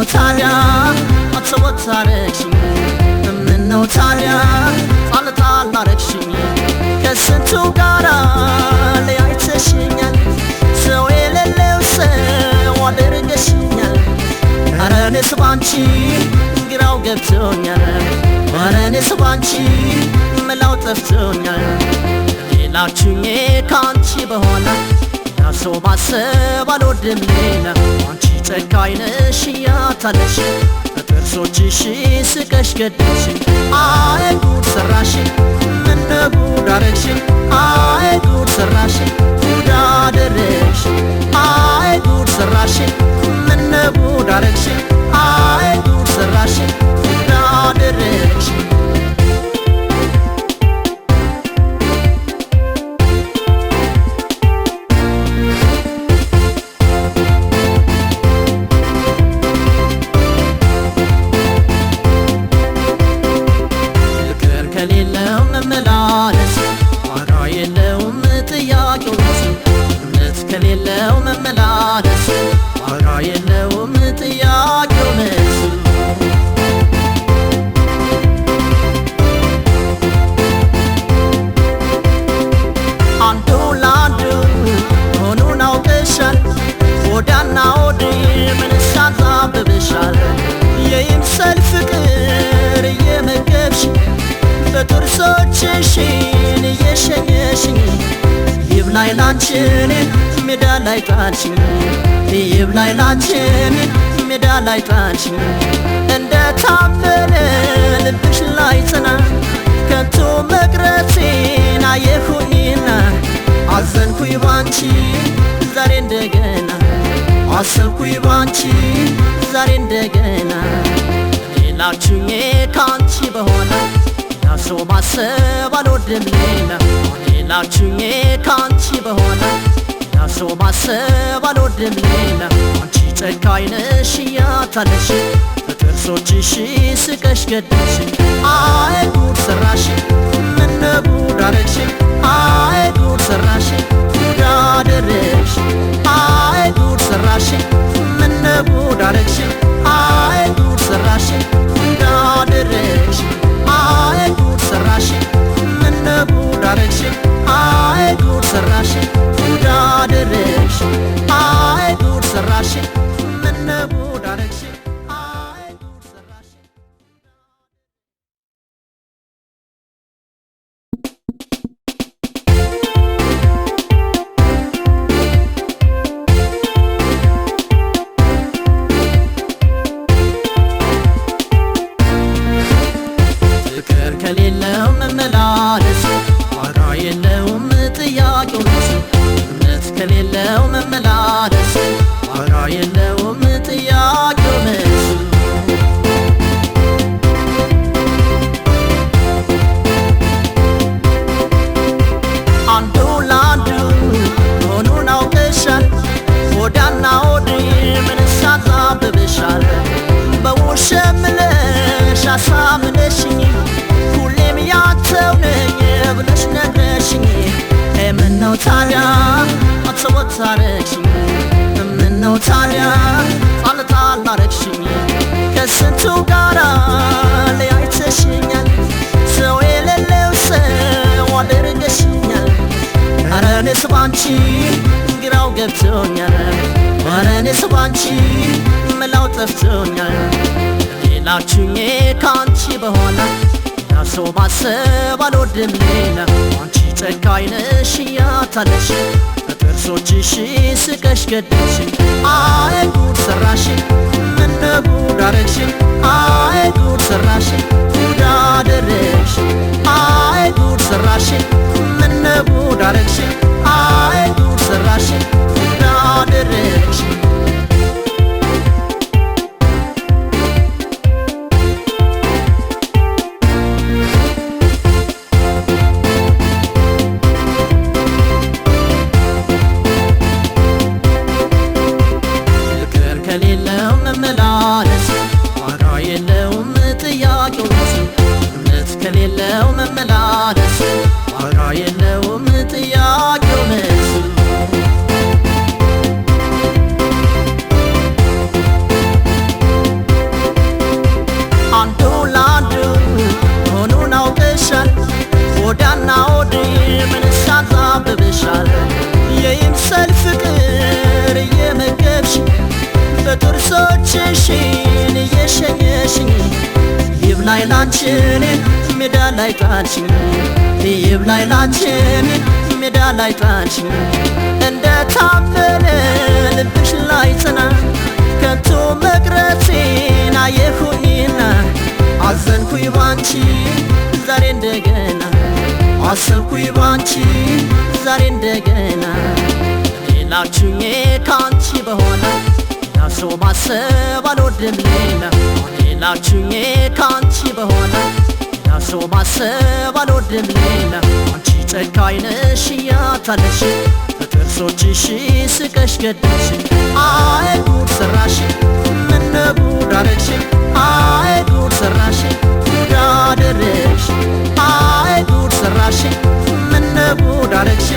ታዲያ አትወት አረግሽኝ ምነው ታዲያ ጣልጣል አረግሽኝ ከስንቱ ጋራ ለያይተሽኛል ሰው የሌለው ሰው አድርገሽኛል ኧረ እኔስ ባንቺ ግራው ገብቶኛል ኧረ እኔስ ባንቺ መላው ጠፍቶኛል ሌላችሁኝ ካንቺ በኋላ ሰው ማሰብ አልወድም ሌላ አንቺ ጨካኝ ነሽ እያታለሽ በጥርሶችሽ ስቀሽ ገደልሽኝ አይ ጉድ ሰራሽኝ ምነው ጉድ አረግሽኝ አይ ጉድ ሰራሽኝ ጉድ አደረግሽኝ አይ ጉድ ሰራሽኝ ምነው ጉድ አረግሽኝ አይ ጉድ ሰራሽኝ ጉድ አደረግሽኝ ከሌለው መመላለስ ዋጋ የለውም ጥያቄው መልሱ እምነት ከሌለው መመላለስ ዋጋ የለውም ጥያቄው መልሱ አንዱ ለአንዱ ሆኑን አውቀሻል ወዳና ወዲህ ምንስ ያጣብብሻል የይምሰል ፍቅር እየመገብሽ በጥርሶችሽን እየሸኘሽኝ ይብላኝ ላንቺን ሜዳ ላይ ጣልሽኝ ይብላኝ ላንቺን ሜዳ ላይ ጣልሽኝ እንደ ታመነ ልብሽ ላይ ጽና ከንቱ መቅረቴን አየሁኝና አዘንኩኝ ባንቺ ዛሬ እንደገና አሰብኩኝ ባንቺ ዛሬ እንደገና ሌላችሁኝ ካንቺ በኋላ ሰው ማሰብ አልወድም ሌላ ሌላችሁኝ ካንቺ በኋላ ሰው ማሰብ አልወድም ሌላ አንቺ ጨካኝ ነሽ እያታለሽ በጥርሶችሽ ስቀሽ ገደልሽኝ አይ ጉድ ሰራሽኝ ምነው ጉድ አረግሽኝ አይ ጉድ ሰራሽኝ ጉድ አደረግሽኝ አይ ጉድ ሰራሽኝ ምነው ጉድ አረግሽኝ አይ ጉድ ሰራሽኝ ጉድ አደረግሽኝ አይ ጉድ ሰራሽኝ ምነው ጉድ አረግሽኝ አይ ጉድ ሰራሽኝ ጉድ አደረግሽኝ አይ ጉድ ሰራሽኝ ምነው ጉድ አረግሽኝ አይ ጉድ ሰራሽኝ ፍቅር ከሌለው መመላለስ ዋጋ የለውም ጥያቄው መልሱ እምነት ከሌለው መመላለስ ዋጋ የለውም ጥያቄው መልሱ አንዱ ለአንዱ ሆኑን አውቀሻል ወዳና ወዲህ ምንስ ያጣብብሻል በውሸት ምለሽ አሳምነሽኝ ሁሌም ያንተው ነኝ ብለሽ ነግረሽኝ ምነው ታዲያ አትወት አረግሽኝ ምነው ታዲያ ጣልጣል አረግሽኝ ከስንቱ ጋራ ለያይተሽኛል ሰው የሌለው ሰው አድርገሽኛል ኧረ እኔስ ባንቺ ግራው ገብቶኛል ኧረ እኔስ ባንቺ መላው ጠፍቶኛል ሌላችሁኝ ካንቺ በኋላ ሰው ማሰብ አልወድም ሌላ አንቺ ጨካኝ ነሽ እያታለሽ በጥርሶችሽ ስቀሽ ገደልሽኝ አይ ጉድ ሰራሽኝ ምነው ጉድ አረግሽኝ አይ ጉድ ሰራሽኝ ጉድ አደረግሽኝ አይ ጉድ ሰራሽኝ ምነው ጉድ አረግሽኝ አይ ጉድ ሰራሽኝ ጉድ አደረግሽኝ ከሌለው መመላለስ ዋጋ የለውም ጥያቄው መልሱ እምነት ከሌለው መመላለስ ዋጋ የለውም ጥያቄው መልሱ እግሮችሽን እየሸኘሽኝ ይብላኝ ላንቺ እኔን ሜዳ ላይ ጣልሽኝ ይብላኝ ላንቺ እኔን ሜዳ ላይ ጣልሽኝ እንደ ታመነ ልብሽ ላይ ጽና ከቶ መቅረቴን አየሁኝና አዘንኩኝ ባንቺ ዛሬ እንደገና አሰብኩኝ ባንቺ ዛሬ እንደገና ሌላችሁኝ ካንቺ በሆነ ሌላ ሰው ማሰብ አልወድም ሌላ ሌላችሁኝ ካንቺ በሆነ ሌላ ሰው ማሰብ አልወድም ሌላ አንቺ ጨካኝ ነሽ እያታለሽ በጥርሶችሽ ስቀሽ ገደልሽ አይ ጉድ ሰራሽ ምነው ጉድ አረግሽ አይ ጉድ ሰራሽ ጉድ አደረግሽ አይ ጉድ ሰራሽ ምነው ጉድ አረግሽ